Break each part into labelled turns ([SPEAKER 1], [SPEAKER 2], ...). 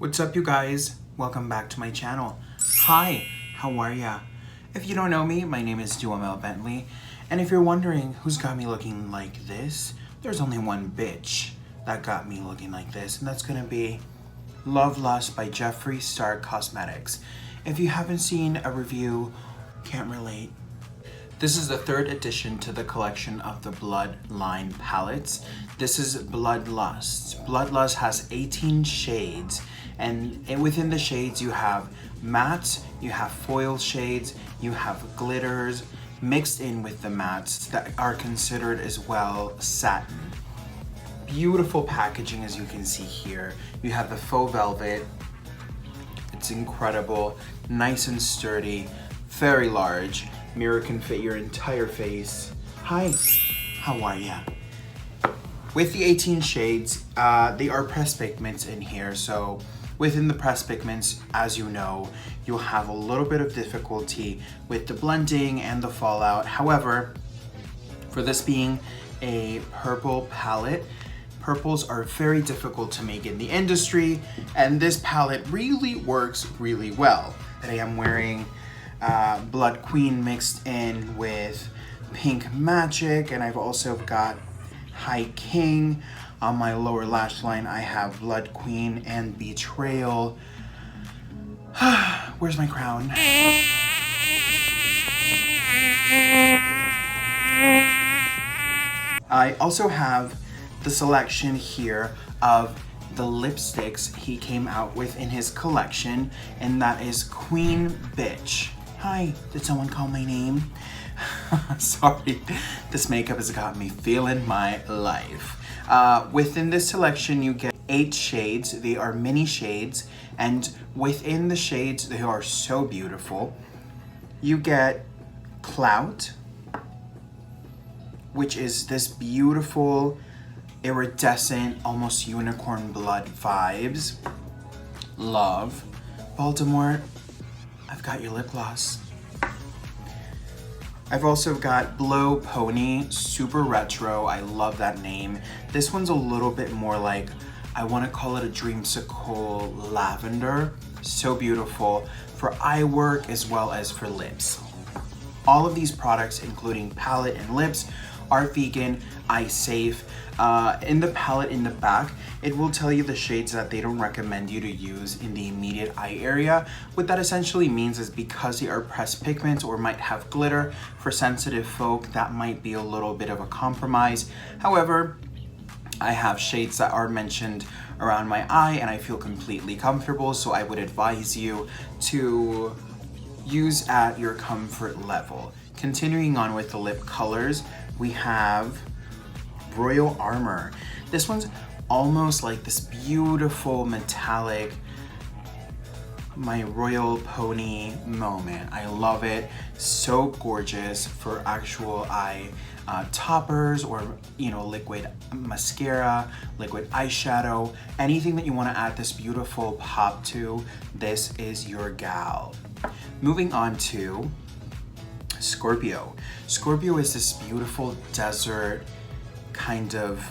[SPEAKER 1] What's up, you guys? Welcome back to my channel. Hi, how are ya? If you don't know me, my name is Duhamel Bentley, and if you're wondering who's got me looking like this, there's only one bitch that got me looking like this, and that's gonna be Love Lust by Jeffree Star Cosmetics. If you haven't seen a review, can't relate. This is the third addition to the collection of the Bloodline palettes. This is Bloodlust. Bloodlust has 18 shades, and within the shades you have mattes, you have foil shades, you have glitters, mixed in with the mattes that are considered as well satin. Beautiful packaging, as you can see here. You have the faux velvet. It's incredible, nice and sturdy, very large. Mirror can fit your entire face. Hi, how are ya? With the 18 shades, they are pressed pigments in here. So within the pressed pigments, as you know, you'll have a little bit of difficulty with the blending and the fallout. However, for this being a purple palette, purples are very difficult to make in the industry, and this palette really works really well. Today I'm wearing Blood Queen mixed in with Pink Magic, and I've also got High King. On my lower lash line I have Blood Queen and Betrayal. Where's my crown? I also have the selection here of the lipsticks he came out with in his collection, and that is Queen Bitch. Hi, did someone call my name? Sorry, this makeup has got me feeling my life. Within this selection, you get 8 shades. They are mini shades, and within the shades, they are so beautiful. You get Clout, which is this beautiful, iridescent, almost unicorn blood vibes. Love. Baltimore, I've got your lip gloss. I've also got Blow Pony, super retro. I love that name. This one's a little bit more like, I want to call it a dreamsicle lavender. So beautiful for eye work as well as for lips. All of these products, including palette and lips, are vegan, eye safe. In the palette in the back, it will tell you the shades that they don't recommend you to use in the immediate eye area. What that essentially means is because they are pressed pigments or might have glitter, for sensitive folk, that might be a little bit of a compromise. However, I have shades that are mentioned around my eye and I feel completely comfortable, so I would advise you to use at your comfort level. Continuing on with the lip colors, we have Royal Armor. This one's almost like this beautiful metallic, my Royal Pony moment. I love it. So gorgeous for actual eye toppers, or liquid mascara, liquid eyeshadow, anything that you want to add this beautiful pop to, this is your gal. Moving on to Scorpio. Scorpio is this beautiful desert kind of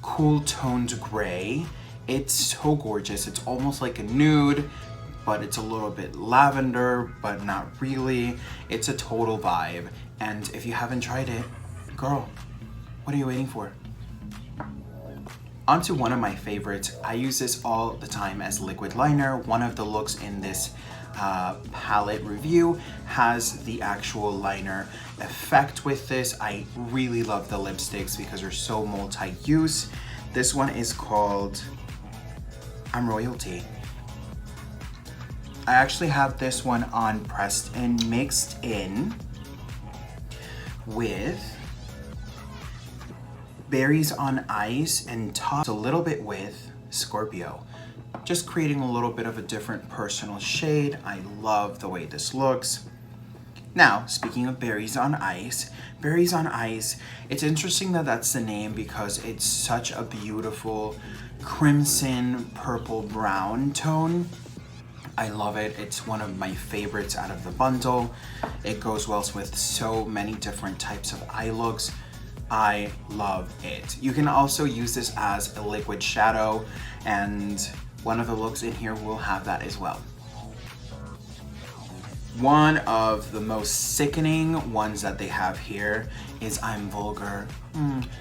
[SPEAKER 1] cool toned gray. It's so gorgeous. It's almost like a nude, but it's a little bit lavender, but not really. It's a total vibe. And if you haven't tried it, girl, what are you waiting for? On to one of my favorites. I use this all the time as liquid liner. One of the looks in this palette review has the actual liner effect with this. I really love the lipsticks because they're so multi-use. This one is called I'm Royalty. I actually have this one on pressed and mixed in with Berries on Ice and topped a little bit with Scorpio. Just creating a little bit of a different personal shade. I love the way this looks. Now, speaking of Berries on Ice, it's interesting that that's the name because it's such a beautiful crimson, purple, brown tone. I love it. It's one of my favorites out of the bundle. It goes well with so many different types of eye looks. I love it. You can also use this as a liquid shadow, and one of the looks in here will have that as well. One of the most sickening ones that they have here is I'm Vulgar.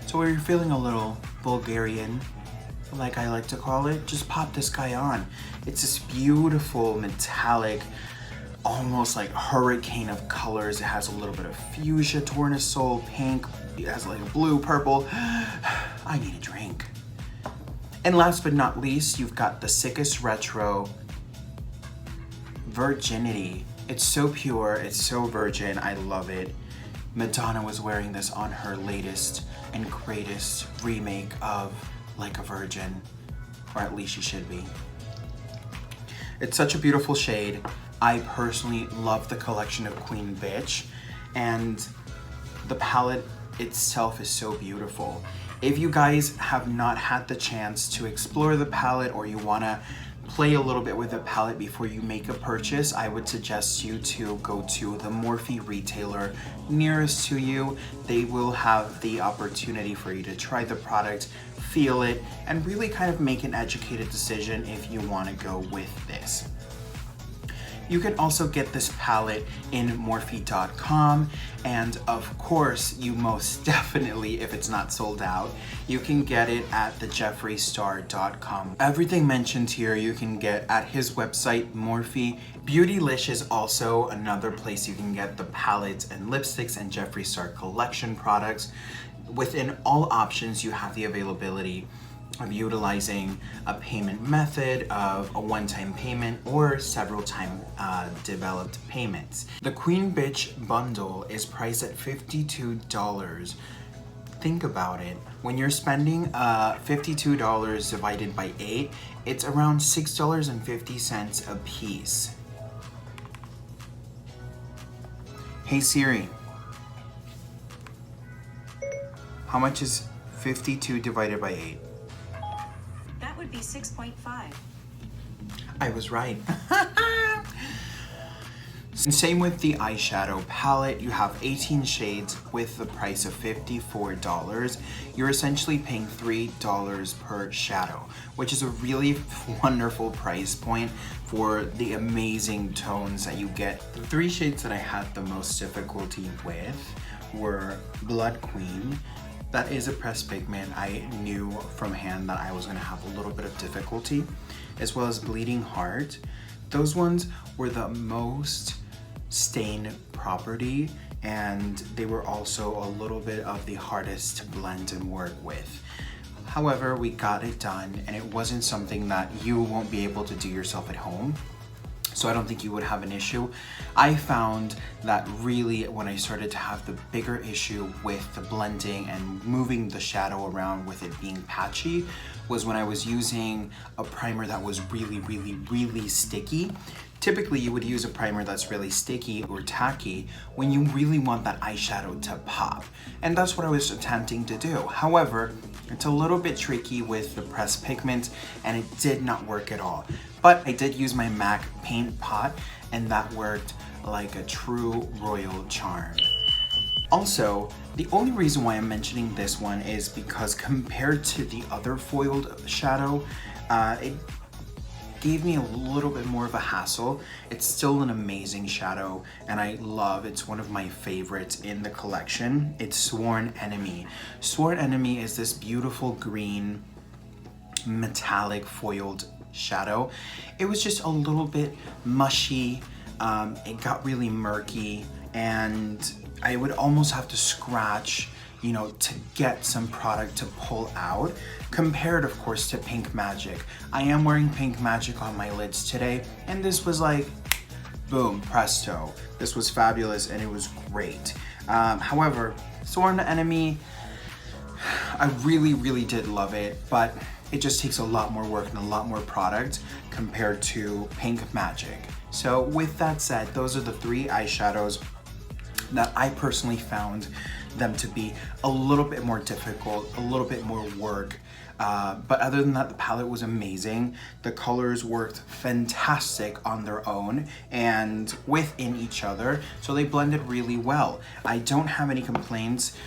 [SPEAKER 1] So if you're feeling a little Bulgarian, like I like to call it, just pop this guy on. It's this beautiful metallic, almost like hurricane of colors. It has a little bit of fuchsia, tournesol, pink. It has like a blue, purple. I need a drink. And last but not least, you've got the Sickest Retro Virginity. It's so pure, it's so virgin, I love it. Madonna was wearing this on her latest and greatest remake of Like a Virgin, or at least she should be. It's such a beautiful shade. I personally love the collection of Queen Bitch, and the palette itself is so beautiful. If you guys have not had the chance to explore the palette, or you wanna play a little bit with the palette before you make a purchase, I would suggest you to go to the Morphe retailer nearest to you. They will have the opportunity for you to try the product, feel it, and really kind of make an educated decision if you want to go with this. You can also get this palette in Morphe.com, and of course, you most definitely, if it's not sold out, you can get it at the JeffreeStar.com. Everything mentioned here you can get at his website, Morphe. Beautylish is also another place you can get the palettes and lipsticks and Jeffree Star collection products. Within all options, you have the availability of utilizing a payment method of a one-time payment or several time developed payments. The Queen Bitch bundle is priced at $52. Think about it. When you're spending $52 divided by 8, it's around $6.50 a piece. Hey Siri, how much is 52 divided by 8?
[SPEAKER 2] That would be 6.5.
[SPEAKER 1] I was right. Same with the eyeshadow palette. You have 18 shades with the price of $54. You're essentially paying $3 per shadow, which is a really wonderful price point for the amazing tones that you get. The 3 shades that I had the most difficulty with were Blood Queen. That is a pressed pigment. I knew from hand that I was gonna have a little bit of difficulty, as well as Bleeding Heart. Those ones were the most stain property, and they were also a little bit of the hardest to blend and work with. However, we got it done, and it wasn't something that you won't be able to do yourself at home. So I don't think you would have an issue. I found that really when I started to have the bigger issue with the blending and moving the shadow around with it being patchy was when I was using a primer that was really sticky. Typically you would use a primer that's really sticky or tacky when you really want that eyeshadow to pop. And that's what I was attempting to do. However, it's a little bit tricky with the pressed pigment and it did not work at all. But I did use my MAC paint pot and that worked like a true royal charm. Also, the only reason why I'm mentioning this one is because compared to the other foiled shadow, it gave me a little bit more of a hassle. It's still an amazing shadow and I love, it's one of my favorites in the collection. It's Sworn Enemy. Sworn Enemy is this beautiful green metallic foiled shadow. It was just a little bit mushy. It got really murky and I would almost have to scratch, you know, to get some product to pull out, compared of course to Pink Magic. I am wearing Pink Magic on my lids today and this was like, boom, presto. This was fabulous and it was great. However, Sworn Enemy, I really did love it, but it just takes a lot more work and a lot more product compared to Pink Magic. So with that said, those are the 3 eyeshadows that I personally found them to be a little bit more difficult, a little bit more work. But other than that, the palette was amazing. The colors worked fantastic on their own and within each other, so they blended really well. I don't have any complaints.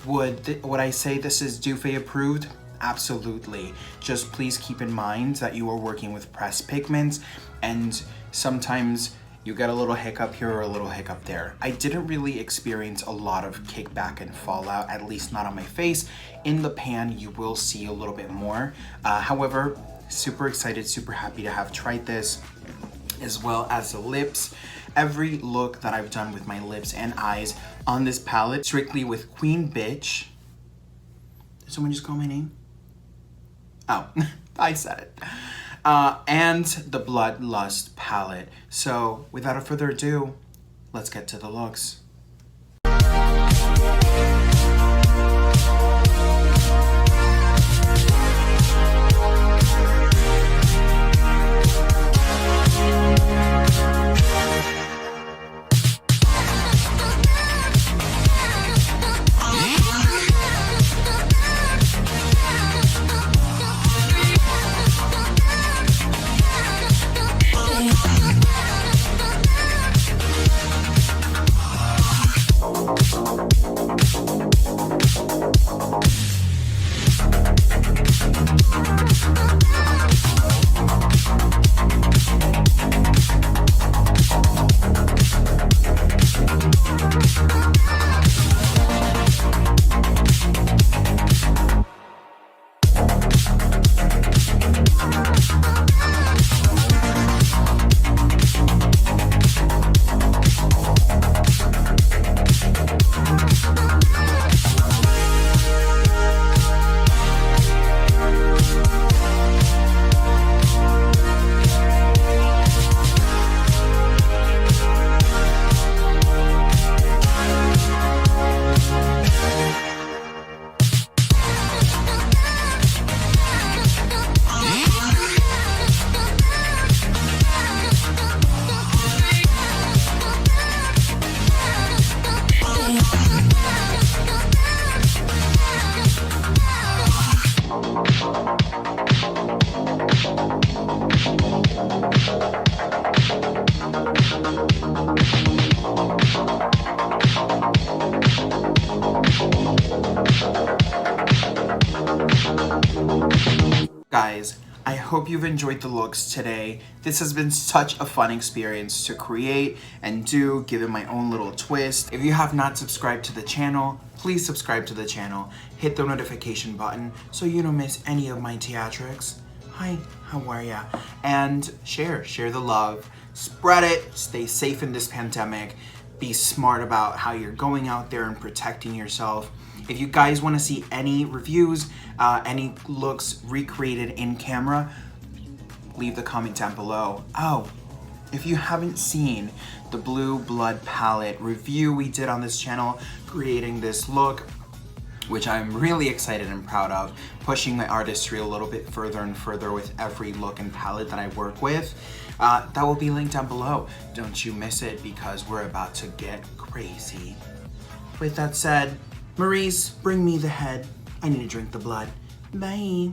[SPEAKER 1] Would I say this is Doofay approved? Absolutely. Just please keep in mind that you are working with pressed pigments, and sometimes you get a little hiccup here or a little hiccup there. I didn't really experience a lot of kickback and fallout, at least not on my face. In the pan, you will see a little bit more. However, super excited, super happy to have tried this, as well as the lips. Every look that I've done with my lips and eyes on this palette, strictly with Queen Bitch. Did someone just call my name? Oh, I said it. And the Bloodlust palette. So without further ado, let's get to the looks. Guys, I hope you've enjoyed the looks today. This has been such a fun experience to create and do, give it my own little twist. If you have not subscribed to the channel, please subscribe to the channel. Hit the notification button so you don't miss any of my theatrics. Hi, how are ya? And share the love. Spread it, stay safe in this pandemic. Be smart about how you're going out there and protecting yourself. If you guys want to see any reviews, any looks recreated in camera, leave the comment down below. Oh, if you haven't seen the Blue Blood palette review we did on this channel, creating this look, which I'm really excited and proud of, pushing my artistry a little bit further and further with every look and palette that I work with, that will be linked down below. Don't you miss it, because we're about to get crazy. With that said, Maurice, bring me the head. I need to drink the blood. Bye.